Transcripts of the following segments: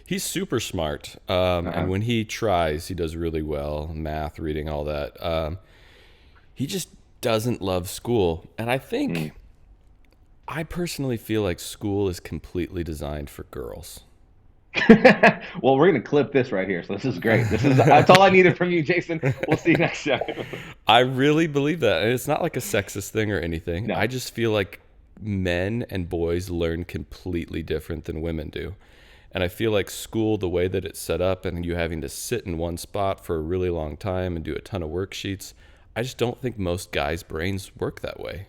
He's super smart. And Uh-huh. when he tries, he does really well. Math, reading, all that. He just doesn't love school. And Mm. I personally feel like school is completely designed for girls. Well, we're gonna clip this right here, so this is great. That's all I needed from you, Jason. We'll see you next time. I really believe that. And it's not like a sexist thing or anything. I No. just feel like men and boys learn completely different than women do. And I feel like school, the way that it's set up and you having to sit in one spot for a really long time and do a ton of worksheets, I just don't think most guys' brains work that way.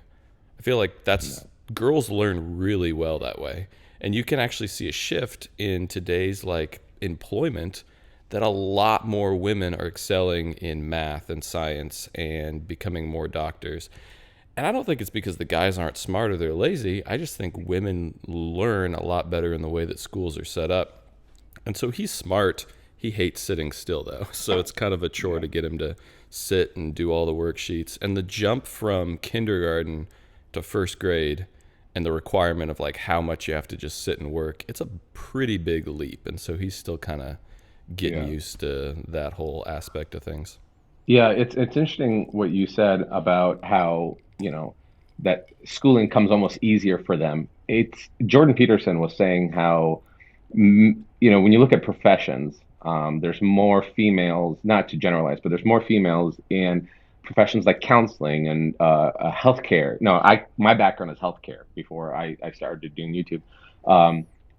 I feel like that's No. girls learn really well that way. And you can actually see a shift in today's like employment that a lot more women are excelling in math and science and becoming more doctors. And I don't think it's because the guys aren't smart or they're lazy. I just think women learn a lot better in the way that schools are set up. And so he's smart. He hates sitting still, though. So it's kind of a chore Yeah. to get him to sit and do all the worksheets. And the jump from kindergarten to first grade and the requirement of like how much you have to just sit and work, it's a pretty big leap. And so he's still kind of getting Yeah. used to that whole aspect of things. Yeah, it's interesting what you said about how, that schooling comes almost easier for them. It's Jordan Peterson was saying how, when you look at professions, there's more females, not to generalize, but there's more females in professions like counseling and healthcare. No, my background is healthcare before I started doing YouTube.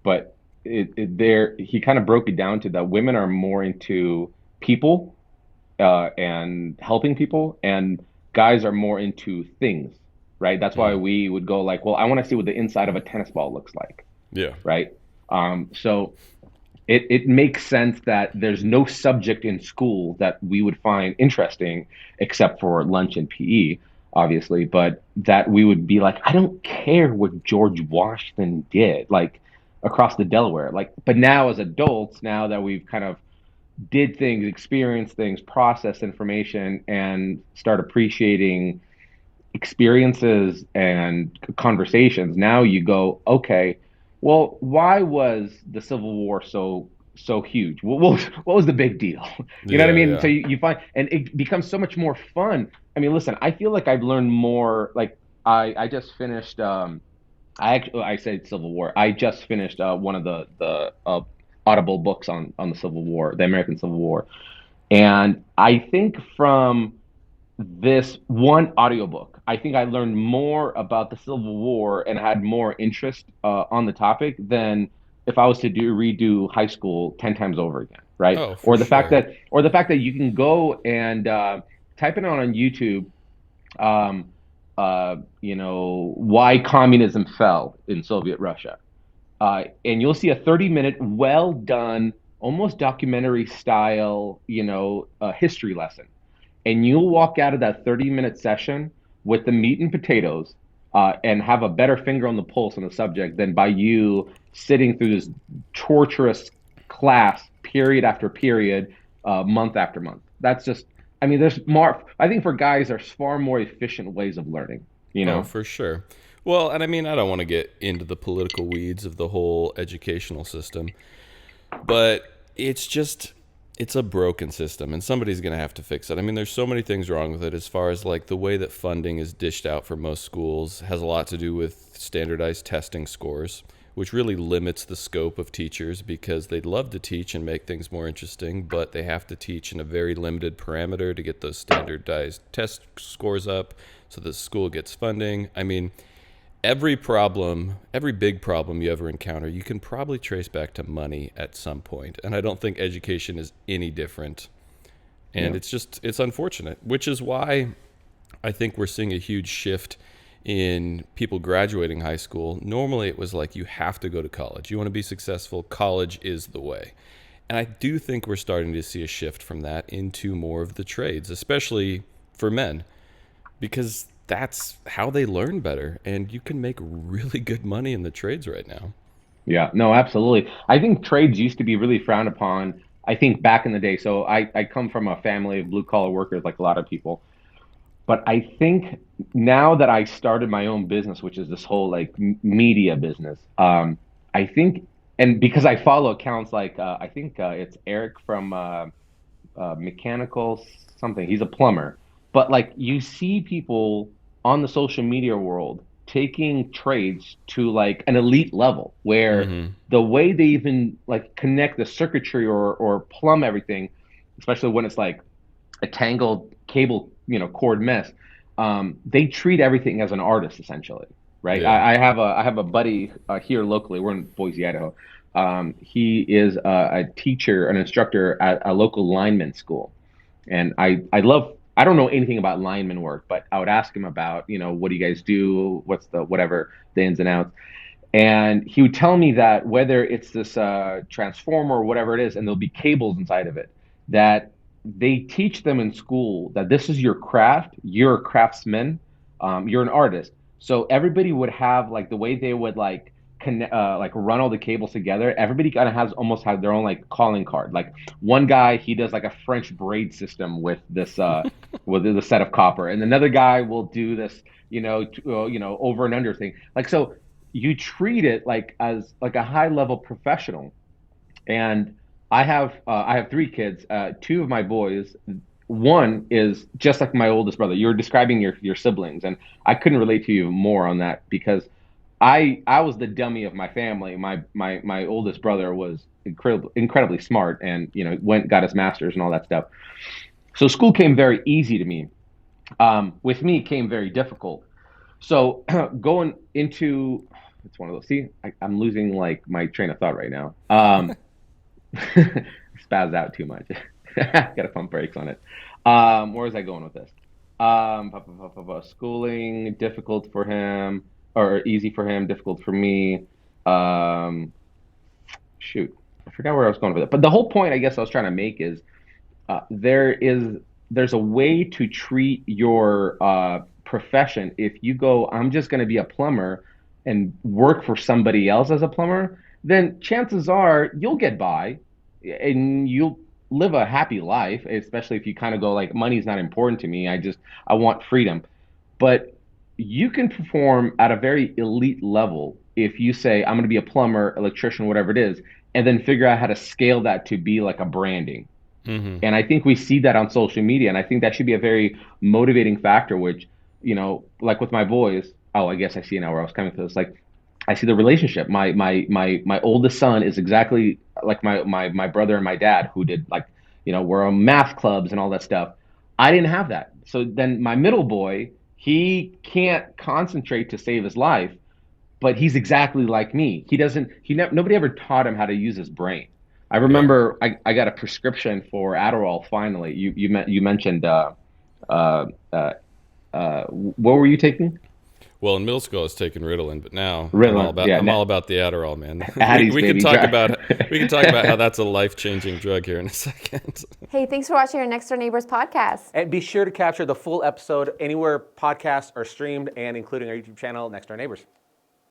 But there he kind of broke it down to that women are more into people and helping people, and guys are more into things, right? That's why Mm. we would go like, well, I want to see what the inside of a tennis ball looks like, Yeah. right? So it makes sense that there's no subject in school that we would find interesting except for lunch and PE, obviously, but that we would be like, I don't care what George Washington did, like across the Delaware. Like, but now as adults, now that we've kind of did things, experienced things, processed information, and start appreciating experiences and conversations, now you go, okay, well, why was the Civil War so huge? What was the big deal? You know what I Yeah. mean? So Yeah. you find, and it becomes so much more fun. I mean, listen, I feel like I've learned more. Like I just finished. I said Civil War. I just finished one of the Audible books on the Civil War, the American Civil War, and I think from this one audiobook, I think I learned more about the Civil War and had more interest on the topic than if I was to do redo high school 10 times over again, right? Oh, for sure. Or the fact that you can go and type it on YouTube, um, why communism fell in Soviet Russia. And you'll see a 30-minute, well done, almost documentary style, history lesson. And you'll walk out of that 30-minute session with the meat and potatoes and have a better finger on the pulse on the subject than by you sitting through this torturous class, period after period, month after month. That's just, I mean, there's more, I think for guys, there's far more efficient ways of learning, you Oh, know? for sure. Well, and I mean, I don't want to get into the political weeds of the whole educational system, but it's a broken system and somebody's going to have to fix it. I mean, there's so many things wrong with it as far as like the way that funding is dished out for most schools has a lot to do with standardized testing scores, which really limits the scope of teachers because they'd love to teach and make things more interesting, but they have to teach in a very limited parameter to get those standardized test scores up so the school gets funding. I mean, every big problem you ever encounter, you can probably trace back to money at some point. And I don't think education is any different. And Yeah. it's unfortunate, which is why I think we're seeing a huge shift in people graduating high school. Normally it was like you have to go to college. You want to be successful, college is the way. And I do think we're starting to see a shift from that into more of the trades, especially for men because that's how they learn better. And you can make really good money in the trades right now. Yeah, no, absolutely. I think trades used to be really frowned upon, I think back in the day. So I come from a family of blue collar workers like a lot of people. But I think now that I started my own business, which is this whole like media business, I think and because I follow accounts like I think it's Eric from mechanical something. He's a plumber. But like you see people on the social media world taking trades to like an elite level where Mm-hmm. the way they even like connect the circuitry or plumb everything, especially when it's like a tangled cable, cord mess, they treat everything as an artist essentially, right? Yeah. I have a buddy here locally. We're in Boise, Idaho. He is a teacher, an instructor at a local lineman school, and I love. I don't know anything about lineman work, but I would ask him about, what do you guys do? What's the whatever the ins and outs? And he would tell me that whether it's this transformer or whatever it is, and there'll be cables inside of it, that they teach them in school that this is your craft, you're a craftsman, you're an artist. So everybody would have like the way they would like connect, like run all the cables together. Everybody kind of has almost have their own like calling card. Like one guy, he does like a French braid system with this with the set of copper, and another guy will do this, over and under thing. Like so you treat it like as like a high level professional. And I have three kids. Two of my boys, one is just like my oldest brother. You're describing your siblings, and I couldn't relate to you more on that because I was the dummy of my family. My oldest brother was incredibly smart, and went got his master's and all that stuff. So school came very easy to me. With me, it came very difficult. So going into it's one of those. See, I'm losing like my train of thought right now. Spaz out too much. Got to pump brakes on it. Where was I going with this? Schooling difficult for him or easy for him, difficult for me. Um, shoot, I forgot where I was going with it. But the whole point, I guess, I was trying to make is uh, there is there's a way to treat your profession. If you go, I'm just going to be a plumber and work for somebody else as a plumber, then chances are you'll get by and you'll live a happy life, especially if you kind of go like money's not important to me. I want freedom. But you can perform at a very elite level if you say I'm going to be a plumber, electrician, whatever it is, and then figure out how to scale that to be like a branding. Mm-hmm. And I think we see that on social media, and I think that should be a very motivating factor, which, like with my boys, oh, I guess I see now where I was coming from this. Like, I see the relationship. My oldest son is exactly like my brother and my dad, who did like, were on math clubs and all that stuff. I didn't have that. So then my middle boy, he can't concentrate to save his life, but he's exactly like me. Nobody ever taught him how to use his brain. I Yeah. remember I got a prescription for Adderall finally. You mentioned uh, uh, what were you taking? Well, in middle school, I was taking Ritalin, but now Ritalin. Yeah, I'm all about the Adderall, man. Addie's We can baby. talk about how that's a life changing drug here in a second. Hey, thanks for watching our Next Door Neighbors podcast. And be sure to capture the full episode anywhere podcasts are streamed and including our YouTube channel, Next Door Neighbors.